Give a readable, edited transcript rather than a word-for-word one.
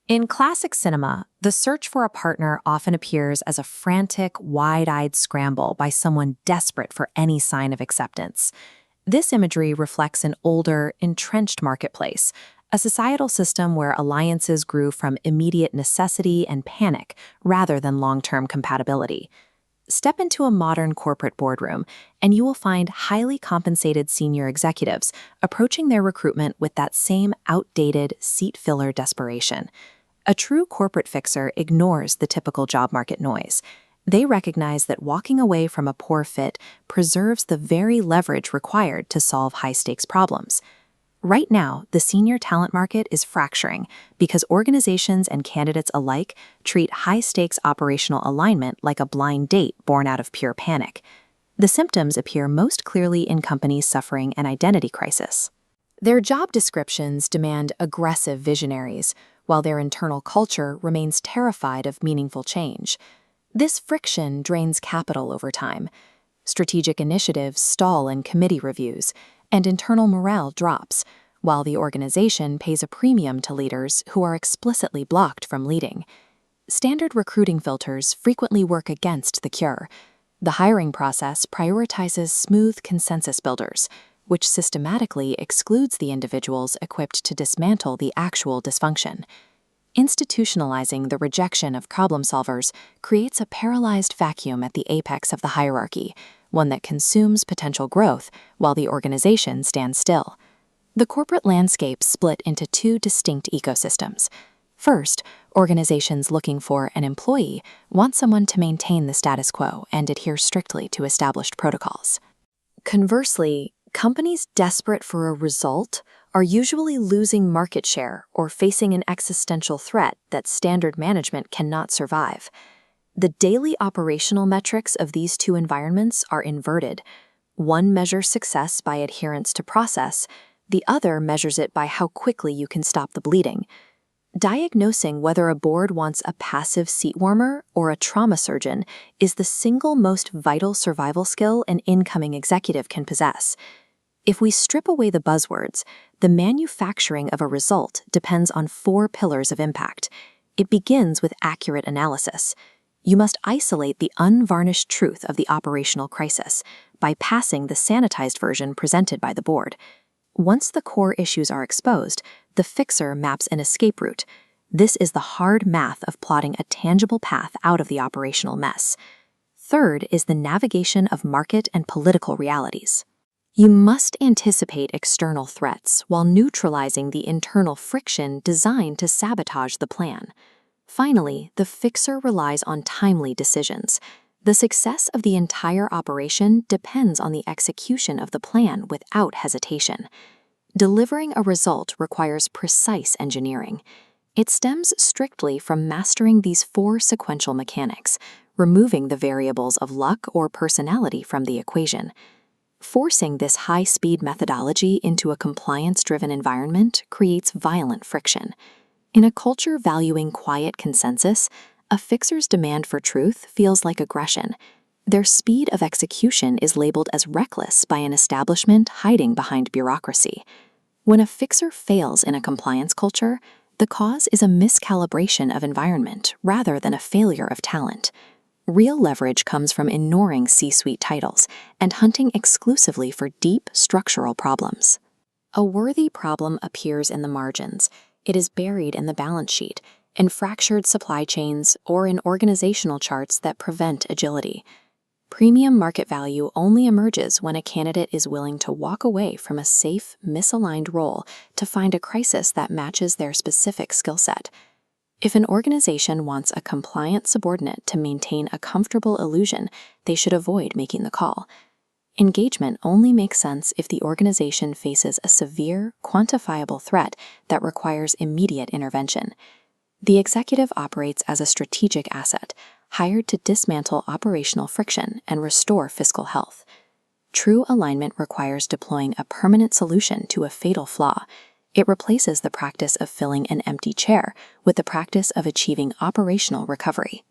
In classic cinema, the search for a partner often appears as a frantic, wide-eyed scramble by someone desperate for any sign of acceptance. This imagery reflects an older, entrenched marketplace, a societal system where alliances grew from immediate necessity and panic rather than long-term compatibility. Step into a modern corporate boardroom, and you will find highly compensated senior executives approaching their recruitment with that same outdated, seat-filler desperation. A true corporate fixer ignores the typical job market noise. They recognize that walking away from a poor fit preserves the very leverage required to solve high-stakes problems. Right now, the senior talent market is fracturing because organizations and candidates alike treat high-stakes operational alignment like a blind date born out of pure panic. The symptoms appear most clearly in companies suffering an identity crisis. Their job descriptions demand aggressive visionaries, while their internal culture remains terrified of meaningful change. This friction drains capital over time. Strategic initiatives stall in committee reviews, and internal morale drops, while the organization pays a premium to leaders who are explicitly blocked from leading. Standard recruiting filters frequently work against the cure. The hiring process prioritizes smooth consensus builders, which systematically excludes the individuals equipped to dismantle the actual dysfunction. Institutionalizing the rejection of problem solvers creates a paralyzed vacuum at the apex of the hierarchy, one that consumes potential growth while the organization stands still. The corporate landscape split into two distinct ecosystems. First, organizations looking for an employee want someone to maintain the status quo and adhere strictly to established protocols. Conversely, companies desperate for a result are usually losing market share or facing an existential threat that standard management cannot survive. The daily operational metrics of these two environments are inverted. One measures success by adherence to process, the other measures it by how quickly you can stop the bleeding. Diagnosing whether a board wants a passive seat warmer or a trauma surgeon is the single most vital survival skill an incoming executive can possess. If we strip away the buzzwords, the manufacturing of a result depends on 4 pillars of impact. It begins with accurate analysis. You must isolate the unvarnished truth of the operational crisis by passing the sanitized version presented by the board. Once the core issues are exposed, the fixer maps an escape route. This is the hard math of plotting a tangible path out of the operational mess. Third is the navigation of market and political realities. You must anticipate external threats while neutralizing the internal friction designed to sabotage the plan. Finally, the fixer relies on timely decisions. The success of the entire operation depends on the execution of the plan without hesitation. Delivering a result requires precise engineering. It stems strictly from mastering these 4 sequential mechanics, removing the variables of luck or personality from the equation. Forcing this high-speed methodology into a compliance-driven environment creates violent friction. In a culture valuing quiet consensus, a fixer's demand for truth feels like aggression. Their speed of execution is labeled as reckless by an establishment hiding behind bureaucracy. When a fixer fails in a compliance culture, the cause is a miscalibration of environment rather than a failure of talent. Real leverage comes from ignoring C-suite titles and hunting exclusively for deep structural problems. A worthy problem appears in the margins. It is buried in the balance sheet, in fractured supply chains, or in organizational charts that prevent agility. Premium market value only emerges when a candidate is willing to walk away from a safe, misaligned role to find a crisis that matches their specific skill set. If an organization wants a compliant subordinate to maintain a comfortable illusion, they should avoid making the call. Engagement only makes sense if the organization faces a severe, quantifiable threat that requires immediate intervention. The executive operates as a strategic asset, hired to dismantle operational friction and restore fiscal health. True alignment requires deploying a permanent solution to a fatal flaw. It replaces the practice of filling an empty chair with the practice of achieving operational recovery.